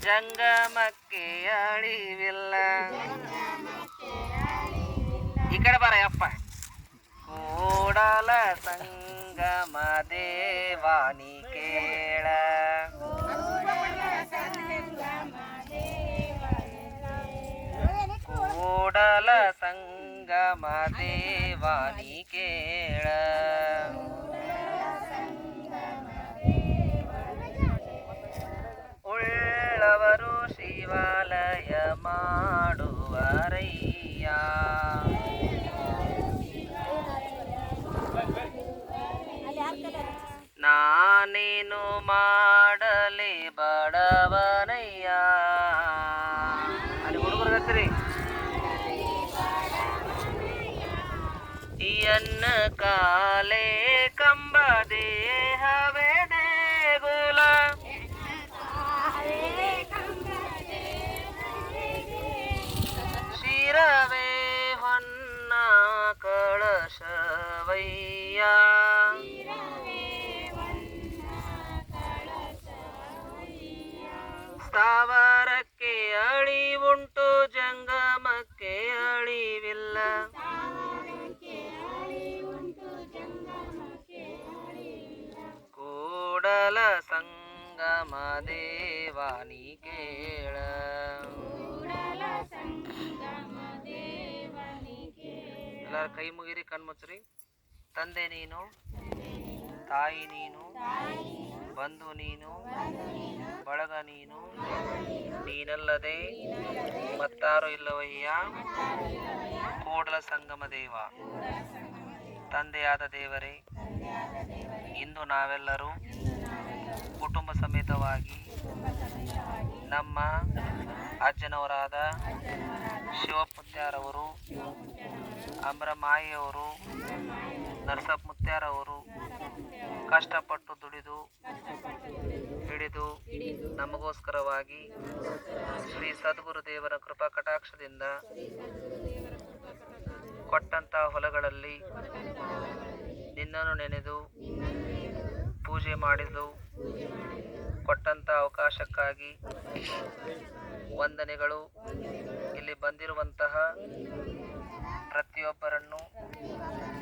ಜಂಗಮಕ್ಕೆ ಅಳಿವಿಲ್ಲ. ಈ ಕಡೆ ಬರ ಅಪ್ಪ. ಕೂಡಲ ಸಂಗಮ ದೇವಾನಿ ಕೇಳ. ಕೂಡಲ ಸಂಗಮ ದೇವಾನಿ ಕೇಳ. ಉಳ್ಳವರು ಶಿವಾಲಯ ಮಾಡುವರಯ್ಯ. ನಾನೇನು ಮಾಡಲಿ ಬಡವನಯ್ಯ. ಅಲ್ಲಿ ಹುಡುಗರು ಹತ್ರಿ. ಎನ್ನ ಕಾಲೇ ಕಂಬ ದೇಹವೇ ದೇಗುಲ. ಶಿರವೇ ಹೊನ್ನ ಕಳಶವಯ್ಯ. ಸ್ಥಾವರಕ್ಕೆ ಅಳಿವುಂಟು ಜಂಗಮಕ್ಕೆ ಅಳಿವಿಲ್ಲ. ಕೂಡಲ ಸಂಗಮ ದೇವಾನಿ ಕೇಳ. ಎಲ್ಲರ ಕೈ ಮುಗಿರಿ, ಕಣ್ಮುಚ್ಚ್ರಿ. ತಂದೆ ನೀನು, ತಾಯಿ ನೀನು, ಬಂಧು ನೀನು, ಬಳಗ ನೀನು, ನೀನಲ್ಲದೆ ಮತ್ತಾರು ಇಲ್ಲವಯ್ಯ. ಕೂಡಲ ಸಂಗಮ ದೇವ. ತಂದೆಯಾದ ದೇವರೇ, ಇಂದು ನಾವೆಲ್ಲರೂ ಕುಟುಂಬ ಸಮೇತವಾಗಿ ನಮ್ಮ ಅಜ್ಜನವರಾದ ಶಿವಪುತ್ಯಾರವರು, ಅಮ್ರಮಾಯಿಯವರು, ನರಸಪ್ಪ ಮುತ್ಯಾರವರು ಕಷ್ಟಪಟ್ಟು ದುಡಿದು ಹಿಡಿದು ನಮಗೋಸ್ಕರವಾಗಿ ಶ್ರೀ ಸದ್ಗುರು ದೇವರ ಕೃಪಾ ಕಟಾಕ್ಷದಿಂದ ಕೊಟ್ಟಂತ ಹೊಲಗಳಲ್ಲಿ ನಿನ್ನನ್ನು ನೆನೆದು ಪೂಜೆ ಮಾಡಿದ್ದು ಕೊಟ್ಟಂತ ಅವಕಾಶಕ್ಕಾಗಿ ವಂದನೆಗಳು. ಇಲ್ಲಿ ಬಂದಿರುವಂತಹ ಪ್ರತಿಯೊಬ್ಬರನ್ನು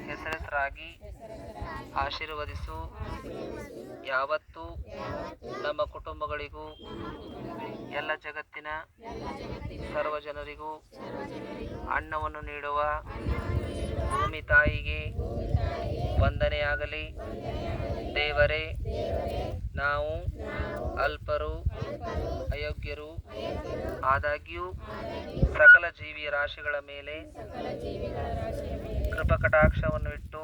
ಹೆಸರಾಗಿ ಆಶೀರ್ವದಿಸು. ಯಾವತ್ತೂ ನಮ್ಮ ಕುಟುಂಬಗಳಿಗೂ ಎಲ್ಲ ಜಗತ್ತಿನ ಸರ್ವ ಜನರಿಗೂ ಅನ್ನವನ್ನು ನೀಡುವ ಭೂಮಿ ತಾಯಿಗೆ ವಂದನೆಯಾಗಲಿ. ದೇವರೇ, ನಾವು ಅಲ್ಪರು, ಅಯೋಗ್ಯರು ಆದಾಗ್ಯೂ ಸಕಲ ಜೀವಿಯ ರಾಶಿಗಳ ಮೇಲೆ ಕೃಪಕಟಾಕ್ಷವನ್ನು ಇಟ್ಟು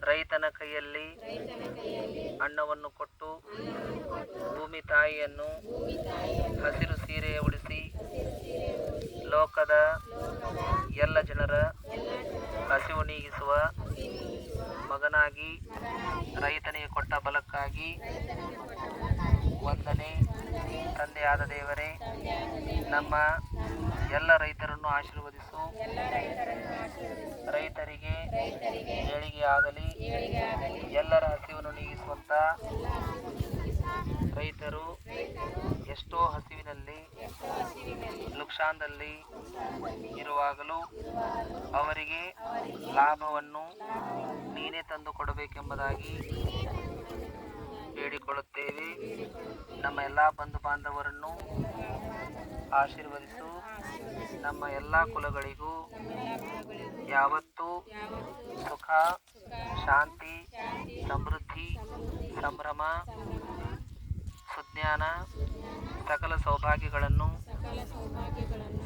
ರೈತನ ಕೈಯಲ್ಲಿ ಅನ್ನವನ್ನು ಕೊಟ್ಟು ಭೂಮಿ ತಾಯಿಯನ್ನು ಹಸಿರು ಸೀರೆ ಉಡಿಸಿ ಲೋಕದ ಎಲ್ಲ ಜನರ ಹಸಿವು ನೀಗಿಸುವ ಮಗನಾಗಿ ರೈತನಿಗೆ ಕೊಟ್ಟ ಬಲಕ್ಕಾಗಿ ವಂದನೆ. ತಂದೆಯಾದ ದೇವರೇ, ನಮ್ಮ ಎಲ್ಲ ರೈತರನ್ನು ಆಶೀರ್ವದಿಸು. ರೈತರಿಗೆ ಏಳಿಗೆ ಆಗಲಿ. ಎಲ್ಲರ ಹಸಿವನ್ನು ನೀಗಿಸುವಂತ ರೈತರು ಎಷ್ಟೋ ಹಸಿವಿನಲ್ಲಿ ಲುಕ್ಷಾನದಲ್ಲಿ ಇರುವಾಗಲೂ ಅವರಿಗೆ ಲಾಭವನ್ನು ನೀನೇ ತಂದು ಕೊಡಬೇಕೆಂಬುದಾಗಿ ಬೇಡಿಕೊಳ್ಳುತ್ತೇವೆ. ನಮ್ಮ ಎಲ್ಲ ಬಂಧು ಬಾಂಧವರನ್ನು ಆಶೀರ್ವದಿಸು. ನಮ್ಮ ಎಲ್ಲ ಕುಲಗಳಿಗೂ ಯಾವತ್ತೂ ಸುಖ, ಶಾಂತಿ, ಸಮೃದ್ಧಿ, ಸಂಭ್ರಮ, ಸುಜ್ಞಾನ, ಸಕಲ ಸೌಭಾಗ್ಯಗಳನ್ನು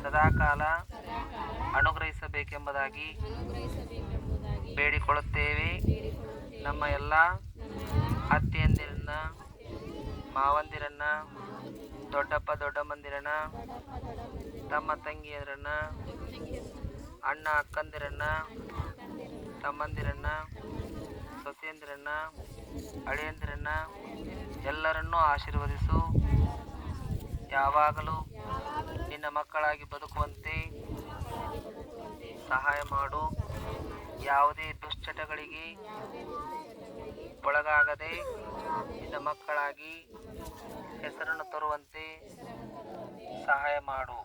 ಸದಾಕಾಲ ಅನುಗ್ರಹಿಸಬೇಕೆಂಬುದಾಗಿ ಬೇಡಿಕೊಳ್ಳುತ್ತೇವೆ. ನಮ್ಮ ಎಲ್ಲ ಅತ್ತೆಯಂದಿರನ್ನ, ಮಾವಂದಿರನ್ನ, ದೊಡ್ಡಪ್ಪ ದೊಡ್ಡಮ್ಮಂದಿರನ್ನ, ತಮ್ಮ ತಂಗಿಯರನ್ನ, ಅಣ್ಣ ಅಕ್ಕಂದಿರನ್ನ, ತಮ್ಮಂದಿರನ್ನ, ಸೊಸೆಯಂದಿರನ್ನ, ಅಳಿಯಂದಿರನ್ನ ಎಲ್ಲರನ್ನೂ ಆಶೀರ್ವದಿಸು. ಯಾವಾಗಲೂ ನಿನ್ನ ಮಕ್ಕಳಾಗಿ ಬದುಕುವಂತೆ ಸಹಾಯ ಮಾಡು. ಯಾವುದೇ ದುಶ್ಚಟಗಳಿಗೆ ಒಳಗಾಗದೆ ನಿನ್ನ ಮಕ್ಕಳಾಗಿ ಹೆಸರನ್ನು ತರುವಂತೆ ಸಹಾಯ ಮಾಡು.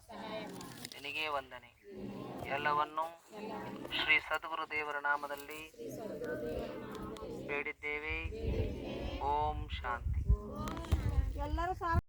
ನಿನಗೇ ವಂದನೆ. ಎಲ್ಲವನ್ನು ಶ್ರೀ ಸದ್ಗುರು ದೇವರ ನಾಮದಲ್ಲಿ ಬೇಡಿದ್ದೇವೆ. ಓಂ ಶಾಂತಿ.